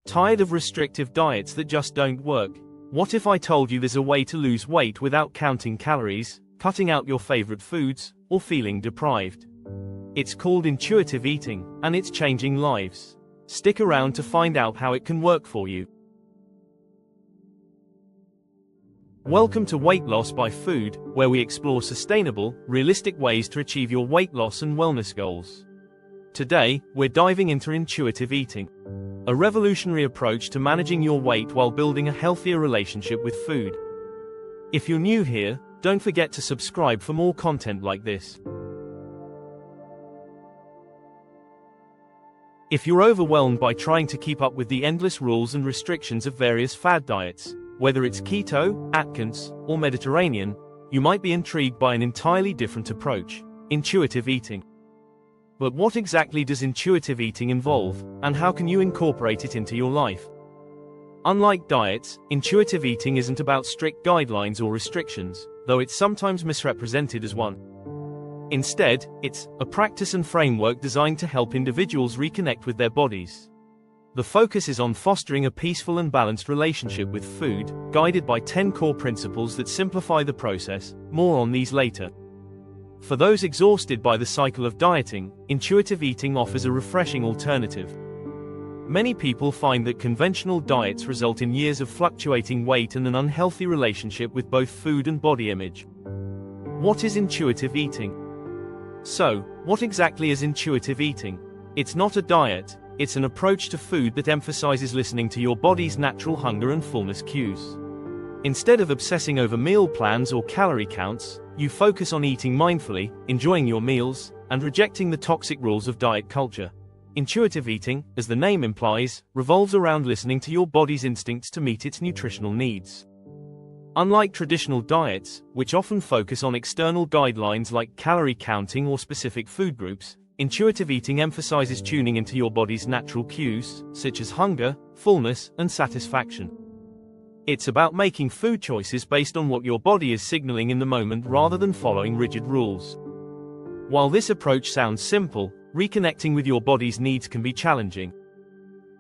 Tired of restrictive diets that just don't work? What if I told you there's a way to lose weight without counting calories, cutting out your favorite foods, or feeling deprived? It's called intuitive eating, and it's changing lives. Stick around to find out how it can work for you. Welcome to Weight Loss by Food, where we explore sustainable, realistic ways to achieve your weight loss and wellness goals. Today, we're diving into intuitive eating, a revolutionary approach to managing your weight while building a healthier relationship with food. If you're new here, don't forget to subscribe for more content like this. If you're overwhelmed by trying to keep up with the endless rules and restrictions of various fad diets, whether it's keto, Atkins, or Mediterranean, you might be intrigued by an entirely different approach: intuitive eating. But what exactly does intuitive eating involve, and how can you incorporate it into your life? Unlike diets, intuitive eating isn't about strict guidelines or restrictions, though it's sometimes misrepresented as one. Instead, it's a practice and framework designed to help individuals reconnect with their bodies. The focus is on fostering a peaceful and balanced relationship with food, guided by 10 core principles that simplify the process. More on these later. For those exhausted by the cycle of dieting, intuitive eating offers a refreshing alternative. Many people find that conventional diets result in years of fluctuating weight and an unhealthy relationship with both food and body image. What is intuitive eating? So, what exactly is intuitive eating? It's not a diet, it's an approach to food that emphasizes listening to your body's natural hunger and fullness cues. Instead of obsessing over meal plans or calorie counts, you focus on eating mindfully, enjoying your meals, and rejecting the toxic rules of diet culture. Intuitive eating, as the name implies, revolves around listening to your body's instincts to meet its nutritional needs. Unlike traditional diets, which often focus on external guidelines like calorie counting or specific food groups, intuitive eating emphasizes tuning into your body's natural cues, such as hunger, fullness, and satisfaction. It's about making food choices based on what your body is signaling in the moment rather than following rigid rules. While this approach sounds simple, reconnecting with your body's needs can be challenging.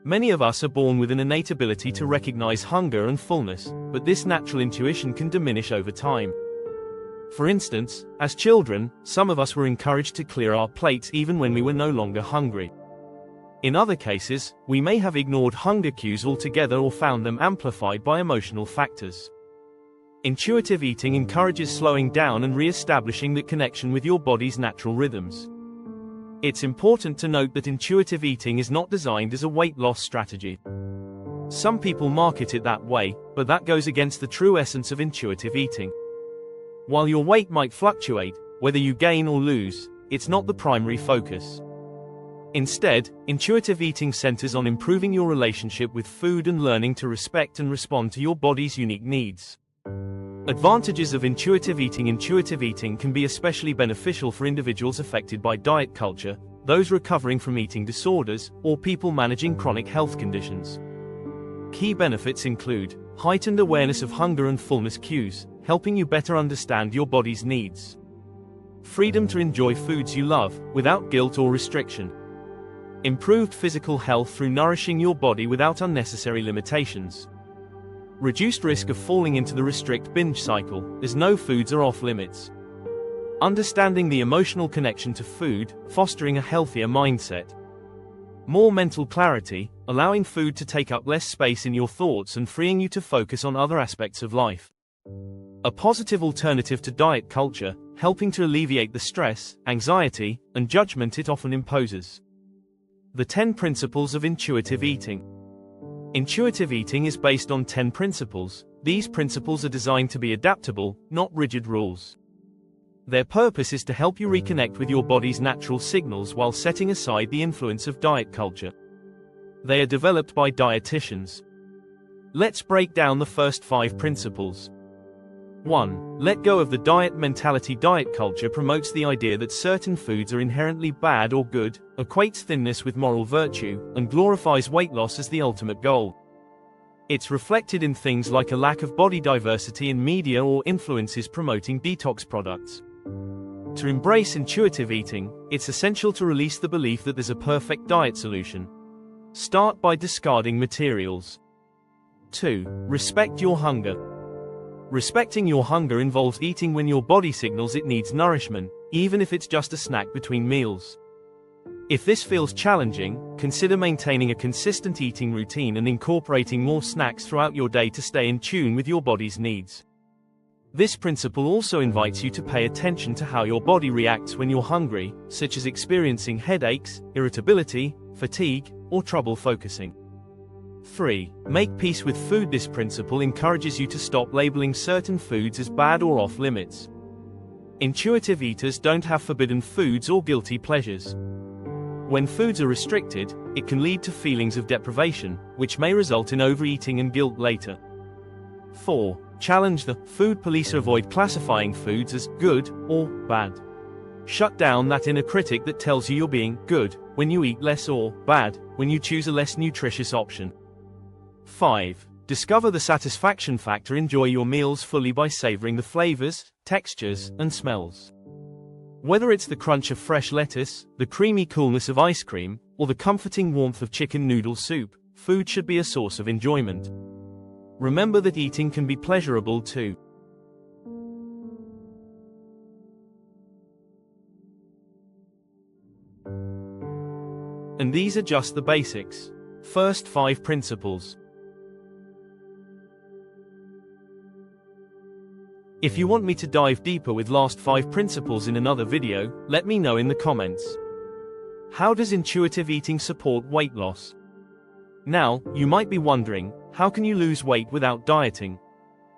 Many of us are born with an innate ability to recognize hunger and fullness, but this natural intuition can diminish over time. For instance, as children, some of us were encouraged to clear our plates even when we were no longer hungry. In other cases, we may have ignored hunger cues altogether or found them amplified by emotional factors. Intuitive eating encourages slowing down and re-establishing the connection with your body's natural rhythms. It's important to note that intuitive eating is not designed as a weight loss strategy. Some people market it that way, but that goes against the true essence of intuitive eating. While your weight might fluctuate, whether you gain or lose, it's not the primary focus. Instead, intuitive eating centers on improving your relationship with food and learning to respect and respond to your body's unique needs. Advantages of intuitive eating: intuitive eating can be especially beneficial for individuals affected by diet culture, those recovering from eating disorders, or people managing chronic health conditions. Key benefits include heightened awareness of hunger and fullness cues, helping you better understand your body's needs. Freedom to enjoy foods you love, without guilt or restriction. Improved physical health through nourishing your body without unnecessary limitations. Reduced risk of falling into the restrict binge cycle, as no foods are off limits. Understanding the emotional connection to food, fostering a healthier mindset. More mental clarity, allowing food to take up less space in your thoughts and freeing you to focus on other aspects of life. A positive alternative to diet culture, helping to alleviate the stress, anxiety, and judgment it often imposes. The 10 principles of intuitive eating. Intuitive eating is based on 10 principles. These principles are designed to be adaptable, not rigid rules. Their purpose is to help you reconnect with your body's natural signals while setting aside the influence of diet culture. They are developed by dietitians. Let's break down the first 5 principles. 1. Let go of the diet mentality. Diet culture promotes the idea that certain foods are inherently bad or good, equates thinness with moral virtue, and glorifies weight loss as the ultimate goal. It's reflected in things like a lack of body diversity in media or influences promoting detox products. To embrace intuitive eating, it's essential to release the belief that there's a perfect diet solution. Start by discarding materials. 2. Respect your hunger. Respecting your hunger involves eating when your body signals it needs nourishment, even if it's just a snack between meals. If this feels challenging, consider maintaining a consistent eating routine and incorporating more snacks throughout your day to stay in tune with your body's needs. This principle also invites you to pay attention to how your body reacts when you're hungry, such as experiencing headaches, irritability, fatigue, or trouble focusing. 3. Make peace with food. This principle encourages you to stop labeling certain foods as bad or off limits. Intuitive eaters don't have forbidden foods or guilty pleasures. When foods are restricted, it can lead to feelings of deprivation, which may result in overeating and guilt later. 4. Challenge the food police. Avoid classifying foods as good or bad. Shut down that inner critic that tells you you're being good when you eat less or bad when you choose a less nutritious option. 5. Discover the satisfaction factor. Enjoy your meals fully by savoring the flavors, textures, and smells. Whether it's the crunch of fresh lettuce, the creamy coolness of ice cream, or the comforting warmth of chicken noodle soup, food should be a source of enjoyment. Remember that eating can be pleasurable too. And these are just the basics. First 5 principles. If you want me to dive deeper with last 5 principles in another video, let me know in the comments. How does intuitive eating support weight loss? Now, you might be wondering, how can you lose weight without dieting?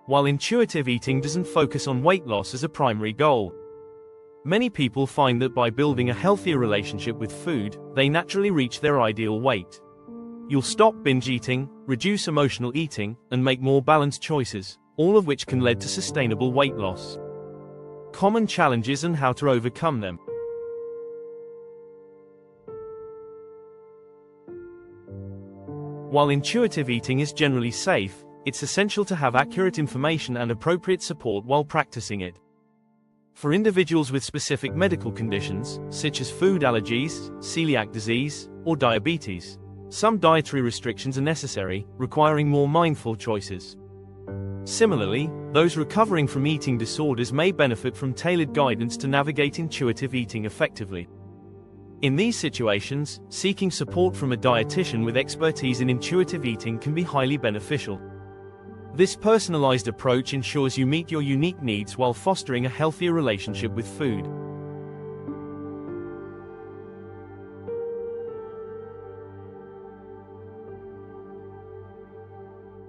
While intuitive eating doesn't focus on weight loss as a primary goal, many people find that by building a healthier relationship with food, they naturally reach their ideal weight. You'll stop binge eating, reduce emotional eating, and make more balanced choices, all of which can lead to sustainable weight loss. Common challenges and how to overcome them. While intuitive eating is generally safe, it's essential to have accurate information and appropriate support while practicing it. For individuals with specific medical conditions, such as food allergies, celiac disease, or diabetes, some dietary restrictions are necessary, requiring more mindful choices. Similarly, those recovering from eating disorders may benefit from tailored guidance to navigate intuitive eating effectively. In these situations, seeking support from a dietitian with expertise in intuitive eating can be highly beneficial. This personalized approach ensures you meet your unique needs while fostering a healthier relationship with food.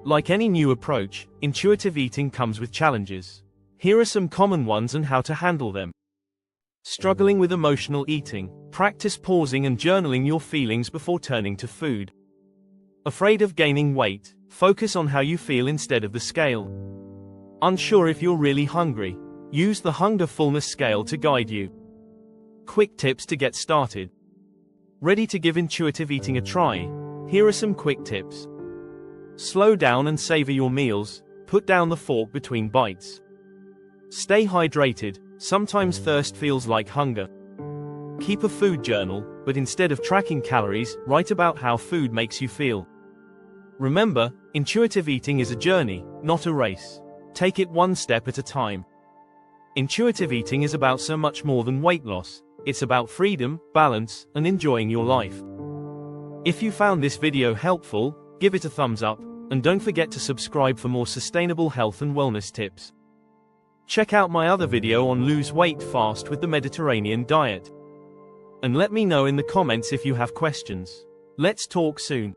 Like any new approach, intuitive eating comes with challenges. Here are some common ones and how to handle them. Struggling with emotional eating, practice pausing and journaling your feelings before turning to food. Afraid of gaining weight, focus on how you feel instead of the scale. Unsure if you're really hungry, use the hunger fullness scale to guide you. Quick tips to get started. Ready to give intuitive eating a try? Here are some quick tips. Slow down and savor your meals, put down the fork between bites. Stay hydrated, sometimes thirst feels like hunger. Keep a food journal, but instead of tracking calories, write about how food makes you feel. Remember, intuitive eating is a journey, not a race. Take it one step at a time. Intuitive eating is about so much more than weight loss. It's about freedom, balance, and enjoying your life. If you found this video helpful, give it a thumbs up, and don't forget to subscribe for more sustainable health and wellness tips. Check out my other video on lose weight fast with the Mediterranean diet. And let me know in the comments if you have questions. Let's talk soon.